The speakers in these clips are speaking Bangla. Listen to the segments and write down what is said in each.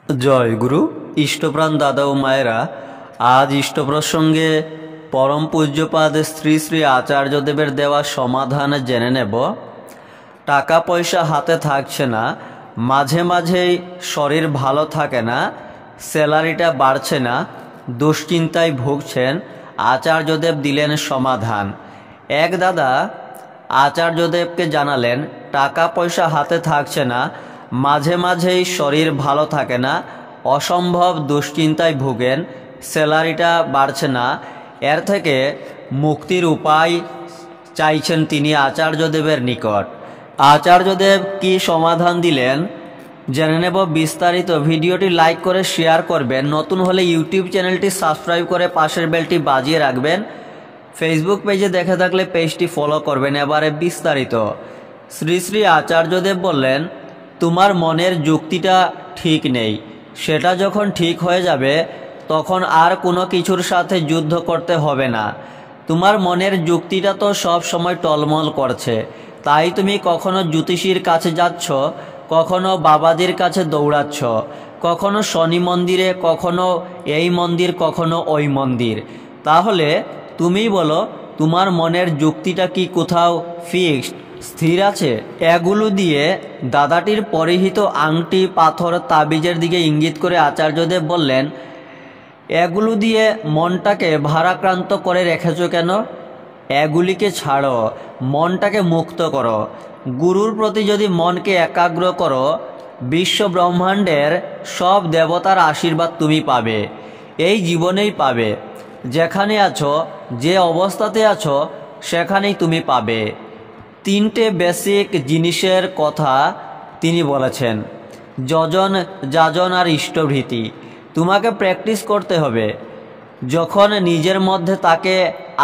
জয় গুরু ইষ্টপ্রাণ দাদা ও মায়েরা, আজ ইষ্ট প্রসঙ্গে পরম পূজ্যপাদ শ্রী শ্রী আচার্যদেবের দেওয়া সমাধান জেনে নেব। টাকা পয়সা হাতে থাকছে না, মাঝে মাঝেই শরীর ভালো থাকে না, স্যালারিটা বাড়ছে না, দুশ্চিন্তায় ভুগছেন। আচার্যদেব দিলেন সমাধান। এক দাদা আচার্যদেবকে জানালেন, টাকা পয়সা হাতে থাকছে না, মাঝে মাঝেই শরীর ভালো থাকে না, অসম্ভব দুশ্চিন্তায় ভুগেন, স্যালারিটা বাড়ছে না, এর থেকে মুক্তির উপায় চাইছেন তিনি আচার্যদেবের নিকট। আচার্যদেব কি সমাধান দিলেন জেনে নেব বিস্তারিত। ভিডিওটি লাইক করে শেয়ার করবেন, নতুন হলে ইউটিউব চ্যানেলটি সাবস্ক্রাইব করে পাশের বেলটি বাজিয়ে রাখবেন, ফেসবুক পেজে দেখে থাকলে পেজটি ফলো করবেন। এবারে বিস্তারিত। শ্রী শ্রী আচার্যদেব বললেন, তোমার মনের যুক্তিটা ঠিক নেই, সেটা যখন ঠিক হয়ে যাবে তখন আর কোনো কিছুর সাথে যুদ্ধ করতে হবে না। তোমার মনের যুক্তিটা তো সব সময় টলমল করছে, তাই তুমি কখনো জ্যোতিষীর কাছে যাচ্ছ, কখনো বাবাজির কাছে দৌড়াচ্ছ, কখনো শনি মন্দিরে, কখনো এই মন্দির, কখনো ওই মন্দির। তাহলে তুমি বলো, তোমার মনের যুক্তিটা কি কোথাও ফিক্সড স্থির আছে? এগুলো দিয়ে দাদাটির পরিহিত আংটি, পাথর, তাবিজের দিকে ইঙ্গিত করে আচার্যদেব বললেন, এগুলো দিয়ে মনটাকে ভারাক্রান্ত করে রেখেছ কেন? এগুলিকে ছাড়ো, মনটাকে মুক্ত করো। গুরুর প্রতি যদি মনকে একাগ্র করো, বিশ্ব ব্রহ্মাণ্ডের সব দেবতার আশীর্বাদ তুমি পাবে, এই জীবনেই পাবে। যেখানে আছো, যে অবস্থাতে আছো, সেখানেই তুমি পাবে। তিনটে বেসিক জিনিসের কথা তিনি বলেছেন, যজন, যাজন আর ইষ্টভৃতি। তোমাকে প্র্যাকটিস করতে হবে। যখন নিজের মধ্যে তাকে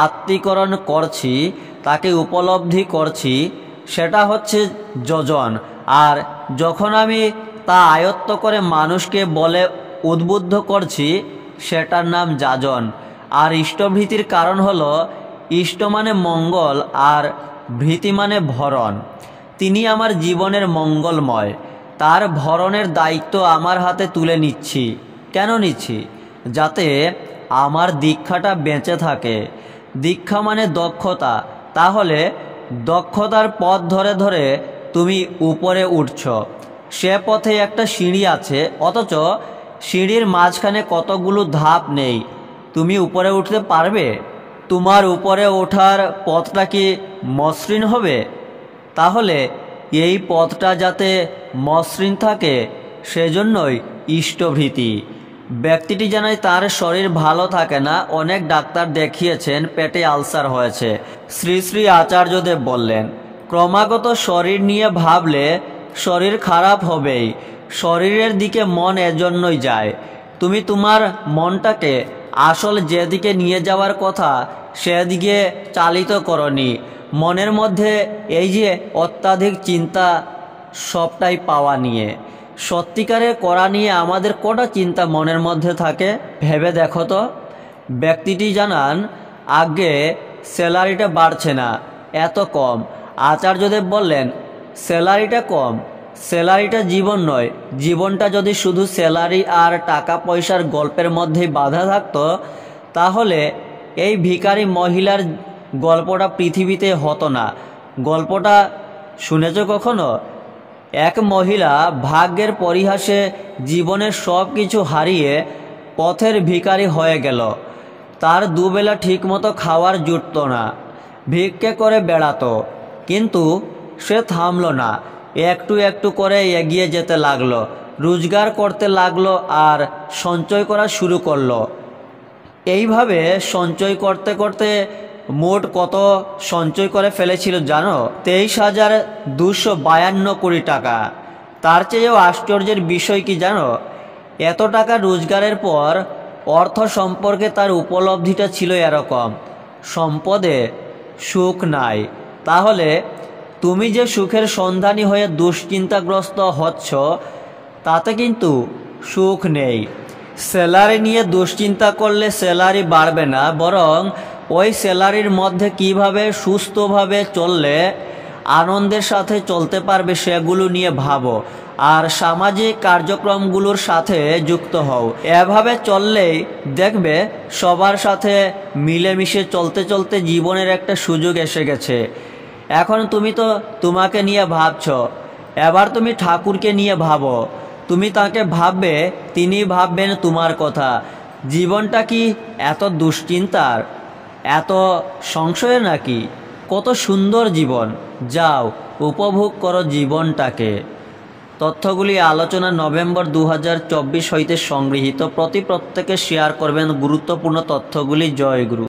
আত্মীকরণ করছি, তাকে উপলব্ধি করছি, সেটা হচ্ছে যজন। আর যখন আমি তা আয়ত্ত করে মানুষকে বলে উদ্বুদ্ধ করছি, সেটার নাম যাজন। আর ইষ্টভৃতির কারণ হলো, ইষ্ট মানে মঙ্গল আর ভৃতি মানে ভরণ। তিনি আমার জীবনের মঙ্গলময়, তার ভরণের দায়িত্ব আমার হাতে তুলে নিচ্ছি। কেন নিচ্ছি? যাতে আমার দীক্ষাটা বেঁচে থাকে। দীক্ষা মানে দক্ষতা। তাহলে দক্ষতার পথ ধরে ধরে তুমি উপরে উঠছ। সে পথে একটা সিঁড়ি আছে, অথচ সিঁড়ির মাঝখানে কতগুলো ধাপ নেই। তুমি উপরে উঠতে পারবে? তোমার উপরে ওঠার পথটা কি মসৃণ হবে? তাহলে এই পথটা যাতে মসৃণ থাকে, সেজন্যই ইষ্টভৃতি। ব্যক্তিটি জানায় তার শরীর ভালো থাকে না, অনেক ডাক্তার দেখিয়েছেন, পেটে আলসার হয়েছে। শ্রী শ্রী আচার্যদেব বললেন, ক্রমাগত শরীর নিয়ে ভাবলে শরীর খারাপ হবেই। শরীরের দিকে মন এজন্যই যায়। তুমি তোমার মনটাকে আসল যেদিকে নিয়ে যাওয়ার কথা সেদিকে চালিত করনি। মনের মধ্যে এই যে অত্যাধিক চিন্তা, সবটাই পাওয়া নিয়ে। সত্যিকারের করা নিয়ে আমাদের কটা চিন্তা মনের মধ্যে থাকে ভেবে দেখো তো। ব্যক্তিটি জানান, আগে স্যালারিটা বাড়ছে না, এত কম। আচার্যদেব বললেন, স্যালারিটা কম, স্যালারিটা জীবন নয়। জীবনটা যদি শুধু স্যালারি আর টাকা পয়সার গল্পের মধ্যেই বাধা থাকতো, তাহলে এই ভিখারি মহিলার গল্পটা পৃথিবীতে হতো না। গল্পটা শুনেছ কখনো? এক মহিলা ভাগ্যের পরিহাসে জীবনের সব কিছু হারিয়ে পথের ভিখারি হয়ে গেল। তার দুবেলা ঠিকমতো খাওয়ার জুটত না, ভিক্ষে করে বেড়াতো। কিন্তু সে থামল না, একটু একটু করে এগিয়ে যেতে লাগলো, রোজগার করতে লাগলো আর সঞ্চয় করা শুরু করলো। এইভাবে সঞ্চয় করতে করতে মোট কত সঞ্চয় করে ফেলেছিল জানো? 23,252 কোটি টাকা। তার চেয়েও আশ্চর্যের বিষয় কি জানো? এত টাকা রোজগারের পর অর্থ সম্পর্কে তার উপলব্ধিটা ছিল এরকম, সম্পদে সুখ নাই। তাহলে তুমি যে সুখের সন্ধানী হয়ে দুশ্চিন্তাগ্রস্ত হচ্ছ, তাতে কিন্তু সুখ নেই। স্যালারি নিয়ে দুশ্চিন্তা করলে স্যালারি বাড়বে না, বরং ওই স্যালারির মধ্যে কিভাবে সুস্থভাবে চললে আনন্দের সাথে চলতে পারবে সেগুলো নিয়ে ভাবো। আর সামাজিক কার্যক্রমগুলোর সাথে যুক্ত হও। এভাবে চললেই দেখবে সবার সাথে মিলেমিশে চলতে চলতে জীবনের একটা সুযোগ এসে গেছে। এখন তুমি তো তোমাকে নিয়ে ভাবছ, এবার তুমি ঠাকুরকে নিয়ে ভাবো। তুমি তাকে ভাববে, তিনি ভাববেন তোমার কথা। জীবনটা কি এত দুশ্চিন্তার, এত সংশয়ের নাকি? কত সুন্দর জীবন, যাও উপভোগ করো জীবনটাকে। তথ্যগুলি আলোচনা নভেম্বর 2024 হইতে সংগৃহীত। প্রত্যেকে শেয়ার করবেন গুরুত্বপূর্ণ তথ্যগুলি। জয় গুরু।